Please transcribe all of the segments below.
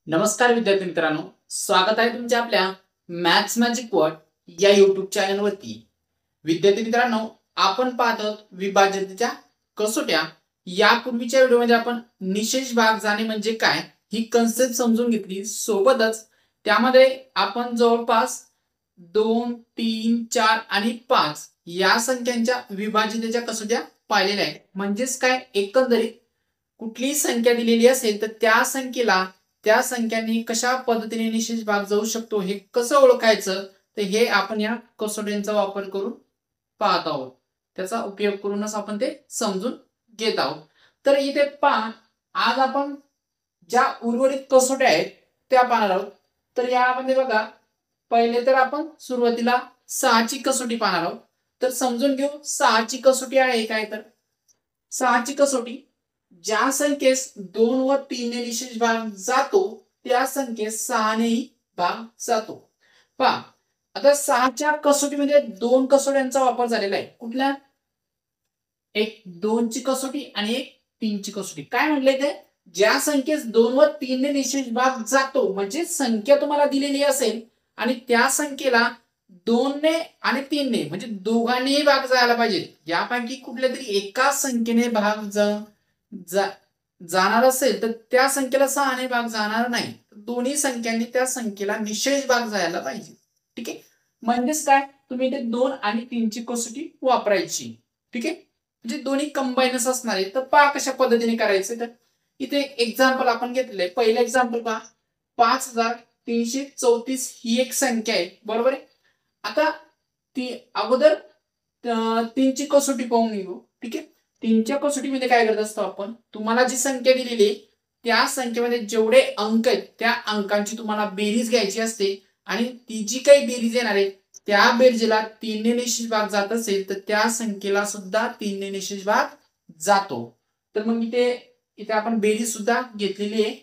नमस्कार विद्यार्थी मित्रांनो, स्वागत आहे तुमच्या आपल्या मॅथ्स मॅजिक वर्ड या युट्यूब चॅनलवरती। विद्यार्थी मित्रांनो, आपण पाहत आहोत विभाजनाच्या कसोट्या। यापूर्वीच्या व्हिडिओमध्ये आपण निशेष भाग जाणे म्हणजे काय ही कन्सेप्ट समजून घेतली। सोबतच त्यामध्ये आपण जवळपास 2, 3, 4 आणि 5 या संख्यांच्या विभाजनाच्या कसोट्या पाहिलेल्या आहेत। म्हणजेच काय, एकंदरीत कुठलीही संख्या दिलेली असेल तर त्या संख्यांनी कशा पद्धतीने निशेष भाग जाऊ शकतो हे कसं ओळखायचं, तर हे आपण या कसोट्यांचा वापर करून पाहत आहोत। त्याचा उपयोग करूनच आपण ते समजून घेत आहोत। तर इथे पहा, आज आपण ज्या उर्वरित कसोट्या आहेत त्या पाहणार आहोत। तर यामध्ये बघा, पहिले तर आपण सुरुवातीला 6 ची कसोटी पाहणार आहोत। तर समजून घेऊ 6 ची कसोटी आहे काय। तर 6 ची कसोटी, ज्या संख्येस 2 व 3 ने निशेष भाग जातो त्या संख्येस 6 नेही भाग जातो। पहा, आता 6 च्या कसोटीमध्ये 2 कसोट्यांचा वापर झालेला आहे। कुठल्या? एक 2 ची कसोटी आणि एक 3 ची कसोटी। काय म्हटले ते, ज्या संख्येस 2 व 3 ने निशेष भाग जातो, म्हणजे संख्या तुम्हाला दिलेली असेल आणि त्या संख्येला 2 ने आणि 3 ने म्हणजे दोघांनीही भाग जायला पाहिजे। यापैकी कुठल्या तरी एका संख्येने भाग जाणार असेल तर त्या संख्येला 6 ने भाग जाणार नाही। दोन्ही संख्यांनी त्या संख्येला निशेष भाग जायला पाहिजे। ठीक आहे, म्हणजेच काय, तुम्ही इथे 2 आणि 3 ची कसोटी वापरायची। ठीक आहे, म्हणजे दोन्ही कंबाईनच असणार आहे। तर पहा कशा पद्धतीने करायचं। तर इथे एक्झाम्पल आपण घेतलंय। पहिलं एक्झाम्पल पहा, 5334 ही एक संख्या आहे, बरोबर आहे। आता ती अगोदर 3 ची कसोटी पाहून घेऊ। ठीक आहे, 3 च्या कसोटीमध्ये काय करत असतो आपण, तुम्हाला जी संख्या दिलेली आहे त्या संख्येमध्ये जेवढे अंक आहेत त्या अंकांची तुम्हाला बेरीज घ्यायची असते आणि ती जी काही बेरीज येणार आहे त्या बेरजेला 3 ने निशेष भाग जात असेल तर त्या संख्येला सुद्धा 3 ने निशेष भाग जातो। तर मग इथे आपण बेरीज सुद्धा घेतलेली आहे,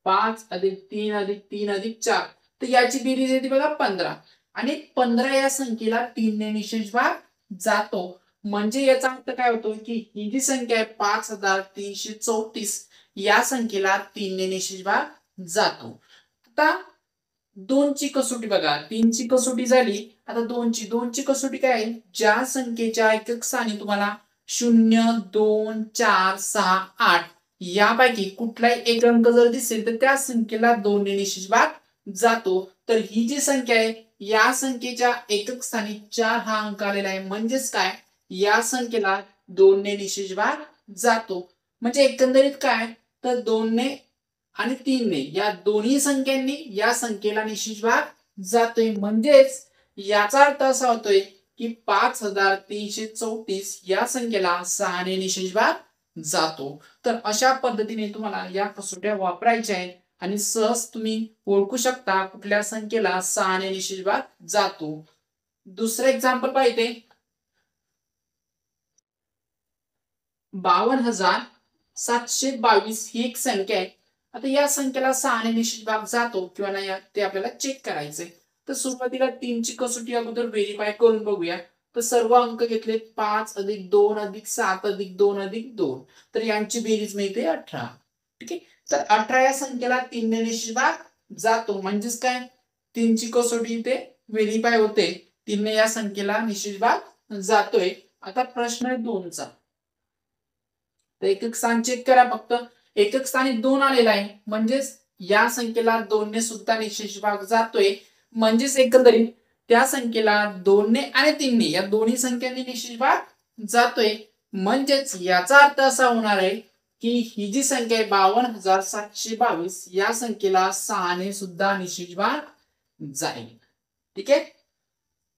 5 अधिक 3 अधिक 3 अधिक 4। तर याची बेरीज येते बघा 15 आणि 15 या संख्येला 3 ने निशेष भाग जातो। म्हणजे याचा अर्थ काय होतो की ही जी संख्या आहे 5334 या संख्येला 3 ने निशेष भाग जातो। आता 2 ची कसोटी बघा, 3 ची कसोटी झाली, आता 2 ची कसोटी काय आहे, ज्या संख्येच्या एकक स्थानी तुम्हाला 0, 2, 4, 6, 8 यापैकी कुठलाही एक अंक जर दिसेल तर त्या संख्येला 2 ने निशेष भाग जातो। तर ही जी संख्या आहे या संख्येच्या एकक स्थानी 4 हा अंक आलेला आहे। म्हणजेच काय, या संख्येला 2 ने निशेष भाग जातो। म्हणजे एकंदरीत काय, तर 2 ने आणि 3 ने या दोन्ही संख्यांनी या संख्येला निशेष भाग जातोय। म्हणजेच याचा अर्थ असा होतोय की 5334 या संख्येला 6 ने निशेष भाग जातो। तर अशा पद्धतीने तुम्हाला या कसोट्या वापरायच्या आहेत आणि सहज तुम्ही ओळखू शकता कुठल्या संख्येला 6 ने निशेष भाग जातो। दुसरं एक्झाम्पल पाहिजे, 52722 ही एक संख्या आहे। आता या संख्येला 6 ने निशेष भाग जातो किंवा नाही ते आपल्याला चेक करायचंय। तर सुरुवातीला 3 ची कसोटी अगोदर व्हेरीफाय करून बघूया। तर सर्व अंक घेतले 5 अधिक 2 अधिक 7 अधिक 2 अधिक 2, तर यांची बेरीज मिळते 18। ठीक आहे, तर 18 या संख्येला 3 ने निशेष भाग जातो। म्हणजेच काय, 3 ची कसोटी इथे व्हेरीफाय होते, 3 ने या संख्येला निशेष भाग जातोय। आता प्रश्न आहे 2 चा, तर एकक स्थान चेक करा। फक्त एकक स्थानी 2 आलेला आहे, म्हणजेच या संख्येला 2 ने सुद्धा निशेष भाग जातोय। म्हणजेच एकंदरीत त्या संख्येला 2 ने आणि 3 ने या दोन्ही संख्यांनी निशेष भाग जातोय। म्हणजेच याचा अर्थ असा होणार आहे की ही जी संख्या आहे 52722 या संख्येला 6 ने सुद्धा निशेष भाग जाईल। ठीक आहे,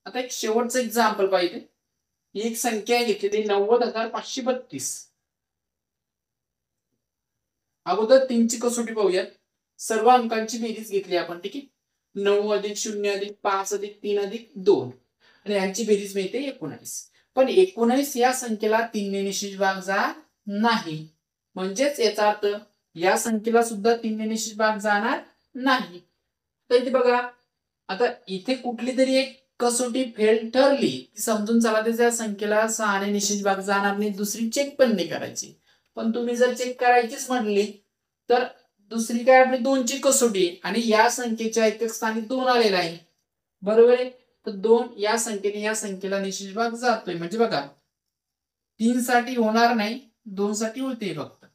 आता एक शेवटचं एक्झाम्पल पाहिजे। ही एक संख्या घेतलेली 90532। अगोदर 3 ची कसोटी पाहूयात। सर्व अंकांची बेरीज घेतली आपण। ठीक आहे, 9 अधिक 0 अधिक 5 अधिक 3 अधिक 2 आणि यांची बेरीज मिळते 19। पण 19 या संख्येला 3 ने निशेष भाग जात नाही। म्हणजेच याचा अर्थ या संख्येला सुद्धा 3 ने निशेष भाग जाणार नाही। तर इथे बघा, आता इथे कुठली तरी एक कसोटी फेल ठरली की समजून चला त्या संख्येला 6 ने निशेष भाग जाणार नाही, दुसरी चेक पण नाही करायची। पण तुम्ही जर चेक करायचीच म्हटली तर दुसरी काय आपली 2ची कसोटी आणि या संख्येच्या एकक स्थानी 2 आलेला आहे, बरोबर आहे. तर 2 या संख्येने या संख्येला निशेष भाग जातोय, म्हणजे बघा 3 साठी होणार नाही, 2 साठी होते फक्त.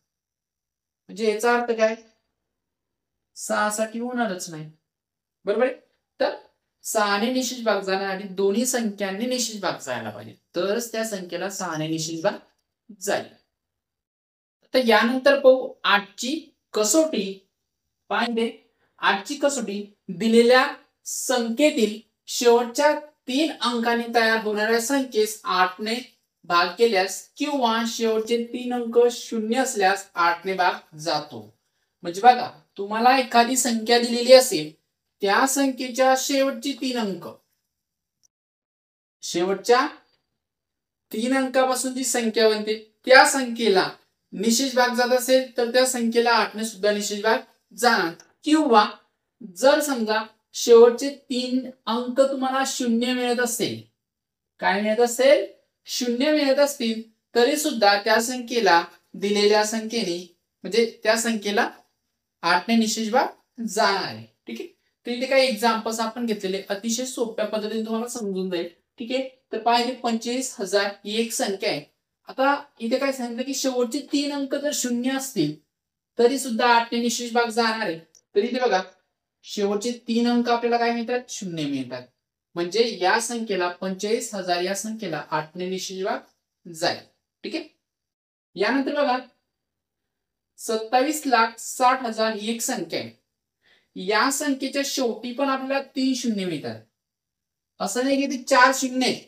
म्हणजे याचा अर्थ काय, 6 साठी होणारच नाही, बरोबर आहे. तर 6 ने निशेष भाग जाण्यासाठी दोन्ही संख्यांनी निशेष भाग जायला पाहिजे, तरच त्या संख्येला 6 ने निशेष भाग जाईल. तर यानंतर पाहू 8ची कसोटी. पाहिजे 8ची कसोटी दिलेल्या संख्येतील शेवटच्या 3 अंकांनी तयार होणाऱ्या संख्येस 8 ने भाग केल्यास किंवा शेवटचे 3 अंक 0 असल्यास 8 ने भाग जातो. म्हणजे बघा तुम्हाला एखादी संख्या दिलेली असेल, त्या संख्येच्या शेवटची 3 अंक, शेवटच्या 3 अंकापासून जी संख्या बनते त्या संख्येला निशेष भाग जात असेल तर त्या संख्येला 8 ने सुद्धा निशेष भाग जाणार. किंवा जर समजा शेवटचे 3 अंक तुम्हाला 0 मिळत असेल, काय मिळत असेल, 0 मिळत असतील, तरी सुद्धा त्या संख्येला दिलेल्या संख्येने म्हणजे त्या संख्येला 8 ने निशेष भाग जाणार आहे. ठीक आहे. तर इथे काही एक्झाम्पल्स आपण घेतलेले अतिशय सोप्या पद्धतीने तुम्हाला समजून जाईल. ठीक आहे. तर पाहिजे 25,000 ही एक संख्या आहे. आता इथे काय सांगितलं की शेवटचे 3 अंक जर 0 असतील तरी सुद्धा 8 ने निशेष भाग जाणार आहे. तर इथे बघा शेवटचे 3 अंक आपल्याला काय मिळतात, 0 मिळतात. म्हणजे या संख्येला 45,000 या संख्येला 8 ने निशेष भाग जाईल. ठीक आहे. यानंतर बघा 27,60,000 ही एक संख्या आहे. या संख्येच्या शेवटी पण आपल्याला 3 शून्य मिळतात. असं नाही की ते 4 शून्य आहे,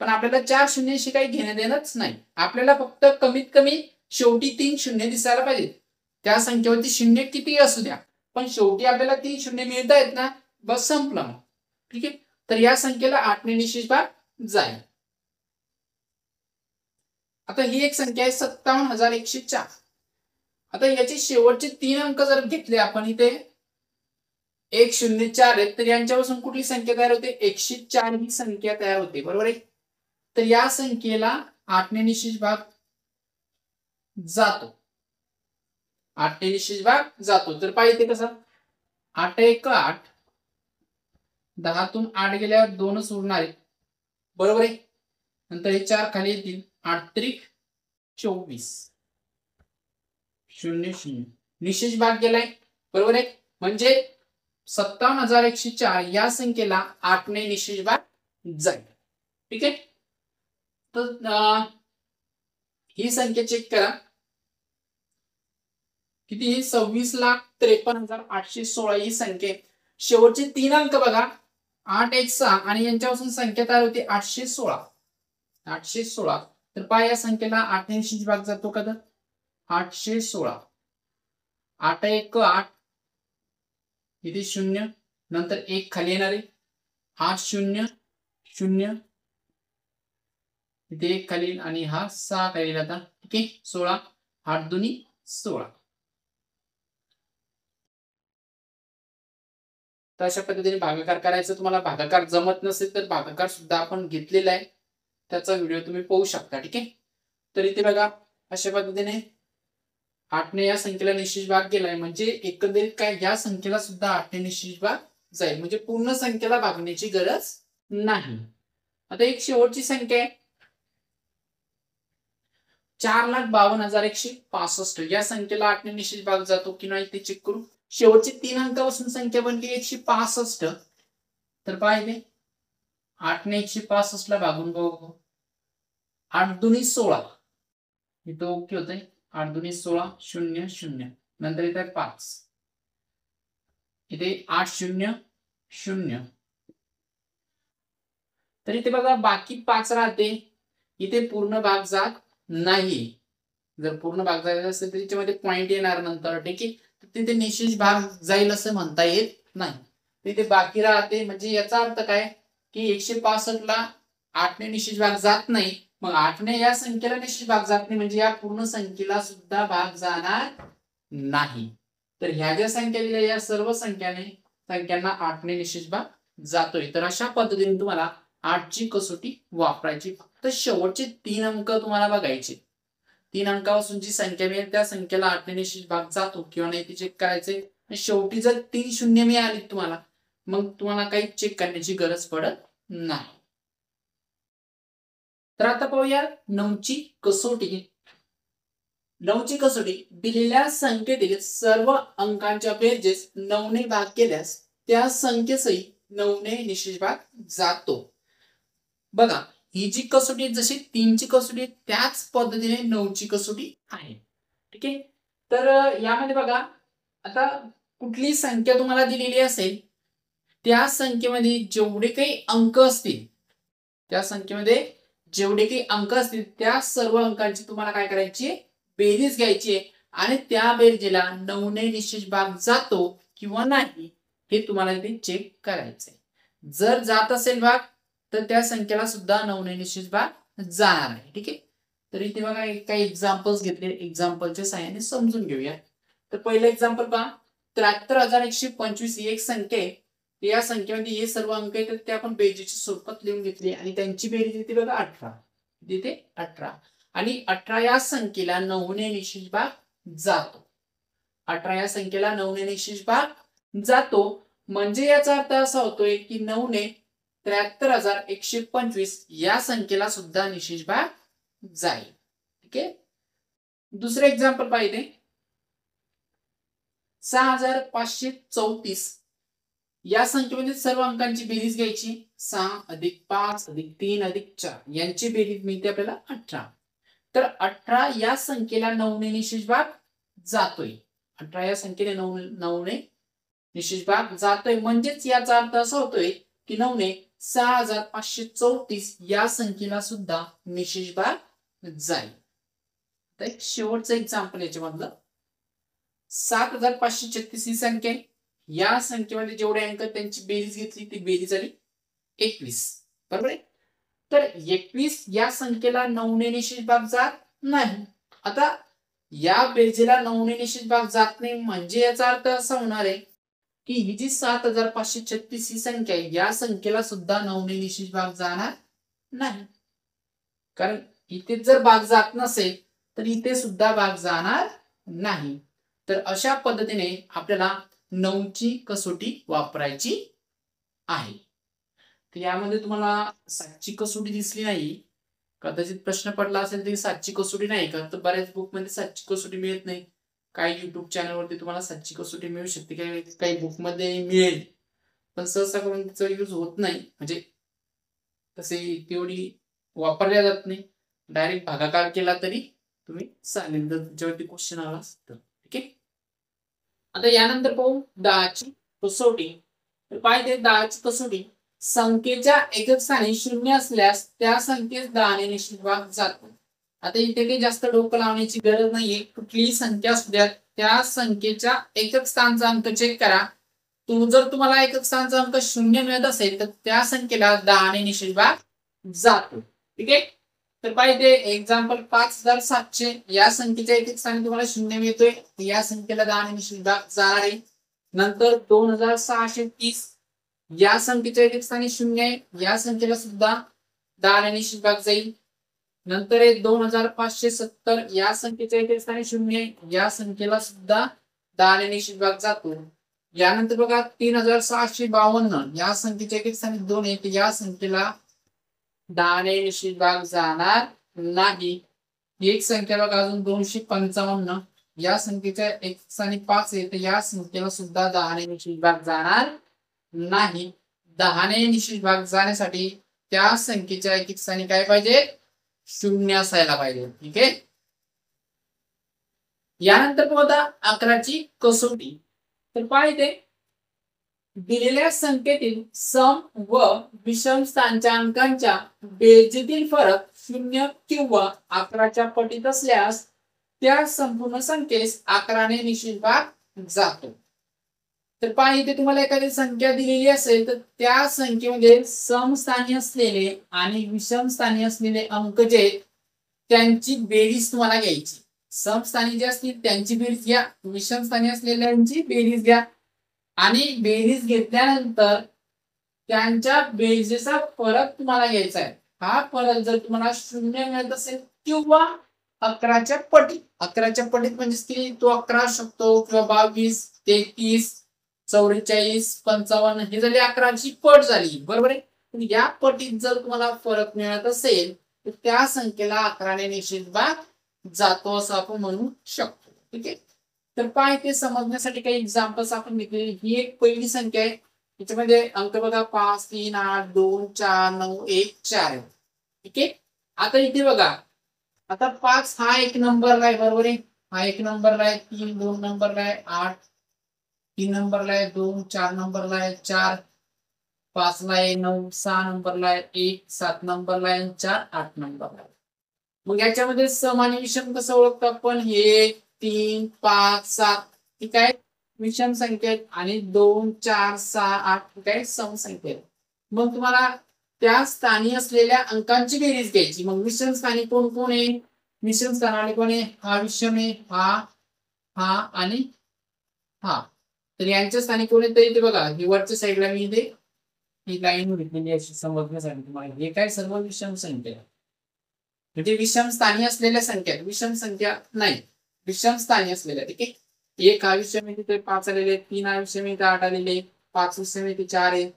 पण आपल्याला 4 शून्याशी काही घेणं देणंच नाही. आपल्याला फक्त कमीत कमी शेवटी 3 शून्य दिसायला पाहिजे. त्या संख्येवरती शून्य किती असू द्या, पण शेवटी आपल्याला 3 शून्य मिळत आहेत ना, बस संपलं मग. ठीक आहे. तर या संख्येला 8 ने निशेष भाग जाईल. आता ही एक संख्या आहे 57,104. आता याचे शेवटचे 3 अंक जर घेतले आपण, इथे 104 आहेत, तर यांच्यापासून कुठली संख्या तयार होते, 104 ही संख्या तयार होते, बरोबर आहे. तर या संख्येला 8 ने निशेष भाग जातो, 8 ने निशेष भाग जातो. तर पाहिजे कसं, 8 1 8, 10 तून 8 गेल्यावर 2च उरणार आहे, बरोबर आहे. नंतर हे 4 खाली येतील, 8 त्रिक 24, 0 0 निशेष भाग गेलाय, बरोबर आहे. म्हणजे 57,104 या संख्येला 8 ने निशेष भाग जाईल. ठीक आहे. तर ही संख्या चेक करा किती, 26,53,816 ही संख्या. शेवटचे 3 अंक बघा 8 1 6 आणि यांच्यापासून संख्या तयार होते 816, 816. तर पहा या संख्येला 8 ने निशेष भाग जातो का, तर 816, 8 1 8, इथे 0 नंतर 1 खाली येणार आहे, 8 0 0, इथे 1 खाली आणि हा 6 खाली येईल. आता ठीक आहे, 16, 8 2 16. तर अशा पद्धतीने भागाकार करायचं. तुम्हाला भागाकार जमत नसेल तर भागाकार सुद्धा आपण घेतलेला आहे, त्याचा व्हिडिओ तुम्ही पाहू शकता. ठीक आहे. तर इथे बघा अशा पद्धतीने 8 ने या संख्येला निशेष भाग गेलाय, म्हणजे एकंदरीत काय या संख्येला सुद्धा 8 ने निशेष भाग जाईल, म्हणजे पूर्ण संख्येला भागण्याची गरज नाही. आता एक शेवटची संख्या आहे 4,52,165. या संख्येला 8 ने निशेष भाग जातो की नाही ते चेक करू. शेवटची 3 अंकापासून संख्या बनली 165. तर पाहिजे 8 ने 165 ला भागून बघू, 8 2 16, इथं ओके होतंय, 8 2 16 0 0, नंतर इथे 5, इथे 8 0 0. तर इथे बघा बाकी 5 राहते, इथे पूर्ण भाग जात नाही. जर पूर्ण भाग जायचा असेल तर त्याच्यामध्ये पॉइंट येणार नंतर. ठीक आहे. तिथे निशेष भाग जाईल असं म्हणता येत नाही, तिथे बाकी राहते. म्हणजे याचा अर्थ काय की 165 ला 8 ने निशेष भाग जात नाही, मग 8 ने या संख्येला निशेष भाग जात नाही, म्हणजे या पूर्ण संख्येला सुद्धा भाग जाणार नाही. तर ह्या ज्या संख्या दिल्या या सर्व संख्यांना 8 ने निशेष भाग जातोय. तर अशा पद्धतीने तुम्हाला 8ची कसोटी वापरायची. फक्त शेवटचे 3 अंक तुम्हाला बघायचे. 3 अंकापासून जी संख्या मिळेल त्या संख्येला 8 ने निश्चित भाग जातो किंवा नाही ते चेक करायचे. शेवटी जर 3 शून्य मिळाली तुम्हाला, मग तुम्हाला काही चेक करण्याची गरज पडत नाही. तर आता पाहूया 9ची कसोटी. 9ची कसोटी दिलेल्या संख्येतील सर्व अंकांच्या बेरजेस 9 ने भाग केल्यास त्या संख्येसही 9 ने निश्चित भाग जातो. बघा, ही जी कसोटी जशी 3ची कसोटी त्याच पद्धतीने 9ची कसोटी आहे. ठीक आहे. तर यामध्ये बघा, आता कुठली संख्या तुम्हाला दिलेली असेल त्या संख्येमध्ये जेवढे काही अंक असतील, त्या संख्येमध्ये जेवढे काही अंक असतील त्या सर्व अंकांची तुम्हाला काय करायची, बेरीज घ्यायची आहे आणि त्या बेरजेला 9 ने निश्चित भाग जातो किंवा नाही हे तुम्हाला इथे चेक करायचंय. जर जात असेल भाग तर त्या संख्येला सुद्धा 9 ने निश्चित भाग जाणार आहे. ठीक आहे. तर इथे बघा काही एक्झाम्पल्स घेतले, एक्झाम्पलच्या साहाय्याने समजून घेऊया. तर पहिलं एक्झाम्पल पहा, 73,125 ही एक संख्या आहे. या संख्येमध्ये हे सर्व अंक आहेत ते आपण बेरजेच्या स्वरूपात लिहून घेतले आणि त्यांची बेरीज येते बघा 18. इथे 18 आणि 18 या संख्येला 9 ने निश्चित भाग जातो. 18 या संख्येला 9 ने निश्चित भाग जातो म्हणजे याचा अर्थ असा होतोय की 9 ने 73,125 या संख्येला सुद्धा निश्चित भाग जाईल. ठीक आहे. दुसरे एक्झाम्पल पाहिजे, 6,534 या संख्येमध्ये सर्व अंकांची बेरीज घ्यायची. 6 अधिक 5 अधिक 3 अधिक 4 यांची बेरीज मिळते आपल्याला 18. तर 18 या संख्येला 9 ने निश्चित भाग जातोय. 18 या संख्येने 9 ने निश्चित भाग जातोय म्हणजेच याचा अर्थ असा होतोय की 9 ने 6,534 या संख्येला सुद्धा निश्चित भाग जाईल. तर एक शेवटचं एक्झाम्पल याच्यामधलं, 7,536 ही संख्या आहे. या संख्येमध्ये जेवढे अंक त्यांची बेरीज घेतली ती बेरीज झाली 21. बरोबर आहे. तर 21 या संख्येला 9 ने निश्चित भाग जात नाही. आता या बेरजेला 9 ने निश्चित भाग जात नाही म्हणजे याचा अर्थ असा होणार आहे की ही जी 7,536 ही संख्या आहे या संख्येला सुद्धा 9 ने निश्चित भाग जाणार नाही. कारण इथे जर भाग जात नसेल तर इथे सुद्धा भाग जाणार नाही. तर अशा पद्धतीने आपल्याला 9ची कसोटी वापरायची आहे. तर यामध्ये तुम्हाला 7ची कसोटी दिसली नाही, कदाचित प्रश्न पडला असेल तरी 7ची कसोटी नाही का, तर बऱ्याच बुक मध्ये 7ची कसोटी मिळत नाही. काही युट्यूब चॅनल वरती तुम्हाला 7ची कसोटी मिळू शकते, काही बुक मध्ये मिळेल पण सहसा करून तिचा यूज होत नाही, म्हणजे तसे तेवढी वापरल्या जात नाही. डायरेक्ट भागाकार केला तरी तुम्ही चालेल जर तुमच्यावरती क्वेश्चन आला तर. ठीक आहे. आता यानंतर पाहू 10ची कसोटी. तर पाहिजे 10ची कसोटी, संख्येच्या एकक स्थानी 0 असल्यास त्या संख्येस 10 ने निश्चित भाग जातो. आता इथे काही जास्त डोकं लावण्याची गरज नाहीये. कुठलीही संख्या असू द्या त्या संख्येच्या एकक स्थानचा अंक चेक करा. जर तुम्हाला एकक स्थानचा अंक 0 मिळत असेल तर त्या संख्येला 10 ने निश्चित भाग जातो. ठीक आहे. तर पाहिजे एक्झाम्पल 5,700 या संख्येच्या एकक स्थानी तुम्हाला 0 मिळतोय, या संख्येला 10 ने निश्चित भाग जाणार आहे. नंतर 2,630 या संख्येच्या एकक स्थानी 0 आहे, या संख्येला सुद्धा 10 ने निश्चित भाग जाईल. नंतर 2,570 या संख्येच्या एकक स्थानी 0 आहे, या संख्येला सुद्धा 10 ने निश्चित भाग जातो. यानंतर बघा 3,652 या संख्येच्या एकक स्थानी 2 आहे, या संख्येला 10 ने निश्चित भाग जाणार नाही. एक संख्या बघा अजून 255 या संख्येच्या एक स्थानी 5 आहे, तर या संख्येला सुद्धा 10 ने निश्चित भाग जाणार नाही. 10 ने निश्चित भाग जाण्यासाठी त्या संख्येच्या एकक स्थानी काय पाहिजे, 0 असायला पाहिजे. ठीक आहे. यानंतर बघा 11ची कसोटी. तर पाहिजे दिलेल्या संख्येतील सम व विषम स्थानच्या अंकांच्या बेरजेतील फरक 0 किंवा 11च्या पटीत असल्यास त्या संपूर्ण संख्येस 11 ने निश्चित भाग जातो. तर पहा इथे तुम्हाला एखादी संख्या दिलेली असेल तर त्या संख्येमध्ये समस्थानी असलेले आणि विषम स्थानी असलेले अंक जे त्यांची बेरीज तुम्हाला घ्यायची. समस्थानी जे असतील त्यांची बेरीज घ्या, विषम स्थानी असलेल्यांची बेरीज घ्या आणि बेरीज घेतल्यानंतर त्यांच्या बेरजेचा फरक तुम्हाला घ्यायचा आहे. हा फरक जर तुम्हाला 0 मिळत असेल किंवा 11च्या पटीत. 11च्या पटीत म्हणजे की तो 11 असू शकतो किंवा 22, 33, 44, 55 हे झाली 11ची पट झाली. बरोबर आहे. या पटीत जर तुम्हाला फरक मिळत असेल तर त्या संख्येला 11ने निश्चित भाग जातो असं आपण म्हणू शकतो. ठीक आहे. तर काय ते समजण्यासाठी काही एक्झाम्पल्स आपण घेतले. ही एक पहिली संख्या आहे. त्याच्यामध्ये अंक बघा 5, 3, 8, 2, 4, 9, 1, 4 आहे. ठीक आहे. आता इथे बघा, आता 5 हा एक नंबरला आहे. बरोबर आहे. हा एक नंबरला आहे. 3 2 नंबरला आहे. 8 3 नंबरला आहे. 2 4 नंबरला आहे. 4 5 ला आहे. 9 6 नंबरला आहे. 1 7 नंबरला आहे. 4 8 नंबरला आहे. मग याच्यामध्ये सम आणि विषम कसं ओळखतो आपण? 1 3 5 7 ठीक आहे विषम संख्या आहेत आणि 2 4 6 8 ठीक आहे सम संख्या आहेत. मग तुम्हाला त्या स्थानी असलेल्या अंकांची बेरीज घ्यायची. मग विषम स्थानी कोण कोण आहे? विषम स्थानाले कोण आहे? हा विषम आहे. हा आणि हा. तर यांच्या स्थानी कोण आहे? इथे बघा, ही वरच्या साईडला मी इथे ही लाईन घेतलेली अशी समजण्यासाठी तुम्हाला. हे काय सर्व विषम संख्या आहे. म्हणजे विषम स्थानी असलेल्या संख्या, विषम संख्या नाही, विषम स्थानी असलेल्या. ठीक आहे. एक हा विषम इथे 5 आलेले, 3 हा विषम इथे 8 आलेले, 5 विषम इथे 4 आहे,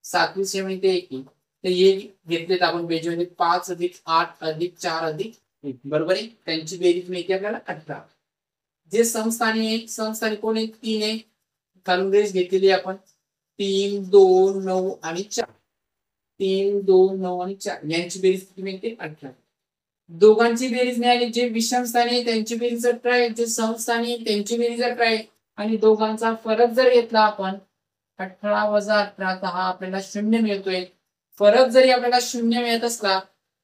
7 विषम इथे 1 आहे. तर हे घेतलेत आपण बेरीजमध्ये 5 अधिक 8 अधिक 4 अधिक 1. बरोबर आहे. त्यांची बेरीज मिळते आपल्याला 18. जे समस्थानी आहे, समस्थानी कोण आहे? 3 आहे. खालून बेरीज घेतलेली आपण 3 2 9 आणि 4. 3 2 9 आणि 4 यांची बेरीज किती मिळते? 18. दोघांची बेरीज मिळाली. जे विषम स्थानी त्यांची बेरीज 18 आहे, जे समस्थानी त्यांची बेरीज 18 आहे आणि दोघांचा फरक जर घेतला आपण 18 वजा 18 तर हा आपल्याला 0 मिळतोय. फरक जरी आपल्याला 0 मिळत असला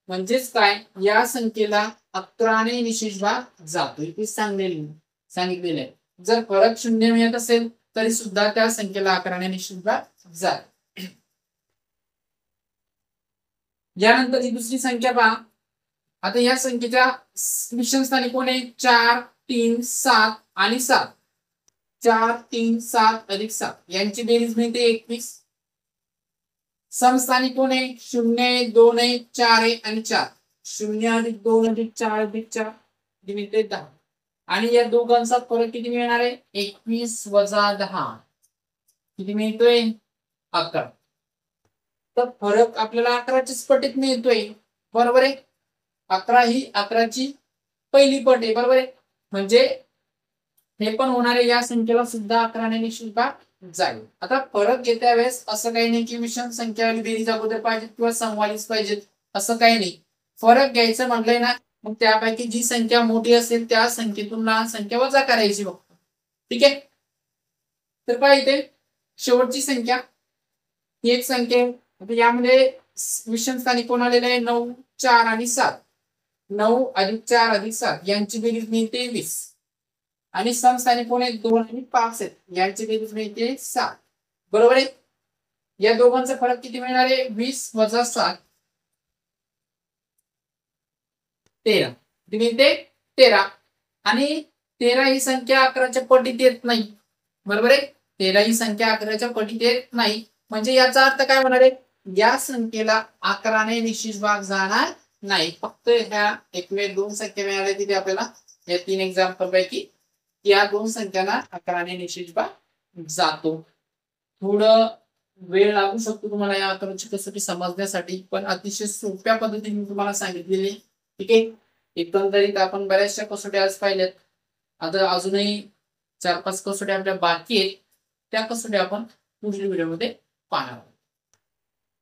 म्हणजेच काय, या संख्येला 11ने निशेष भाग जातोय ते सांगितलेलं आहे. जर फरक 0 मिळत असेल तरी सुद्धा त्या संख्येला 11ने निशेष भाग जातो. यानंतर ही दुसरी संख्या पहा. आता या संख्येच्या विषम स्थानी कोण आहे? 4 3 7 आणि 7. 4 3 7 अधिक 7 यांची बेरीज मिळते 21. समस्थानी कोण आहे? 0 आहे, 2 आहे, 4 आहे आणि 4. 0 अधिक 2 अधिक 4 अधिक 4 मिळते 10. आणि या दोघांचा फरक किती मिळणार आहे? 21 वजा 10 किती मिळतोय? 11. तर फरक आपल्याला 11च्याच पटीत मिळतोय. बरोबर आहे. 11 ही 11ची पहिली पट आहे. बरोबर आहे. म्हणजे हे पण होणार आहे. या संख्येला सुद्धा 11ने निश्चित भाग जाईल. आता फरक घेत्या वेळेस असं काही नाही की विषम संख्या बेरीज अगोदर पाहिजेत किंवा समवालीच पाहिजेत असं काही नाही. फरक घ्यायचं म्हटलंय ना, मग त्यापैकी जी संख्या मोठी असेल त्या संख्येतून लहान संख्या वजा करायची फक्त. ठीक आहे. तर काय इथे शेवटची संख्या ही एक संख्या आहे. यामध्ये विषम स्थानी कोण आलेलं आहे? 9 4 आणि 7. 9 अधिक 4 अधिक 7 यांची बेरीज मिळते 20. आणि समस्थानी कोण आहेत? 2 आणि 5 आहेत. यांची बेरीज मिळते 7. बरोबर आहे. या दोघांचा फरक किती मिळणार आहे? 20 वजा 7 13 किती मिळते? 13. आणि 13 ही संख्या 11च्या पटीत येत नाही. बरोबर आहे. 13 ही संख्या 11च्या पटीत येत नाही. म्हणजे याचा अर्थ काय होणार आहे? या संख्येला 11ने निश्चित भाग जाणार नाही. फक्त ह्या एकमेव 2 संख्या मिळाल्या तिथे आपल्याला या 3 एक्झाम्पल पैकी या 2 संख्यांना 11ने निश्चित भाग जातो. थोडं वेळ लागू शकतो तुम्हाला या आकड्याची कसोटी समजण्यासाठी, पण अतिशय सोप्या पद्धतीने तुम्हाला सांगितलेली. ठीक आहे. एकंदरीत आपण बऱ्याचशा कसोट्या आज पाहिल्यात. आता अजूनही 4-5 कसोट्या आपल्या बाकी आहेत. त्या कसोट्या आपण पुढील व्हिडिओमध्ये पाहणार आहोत.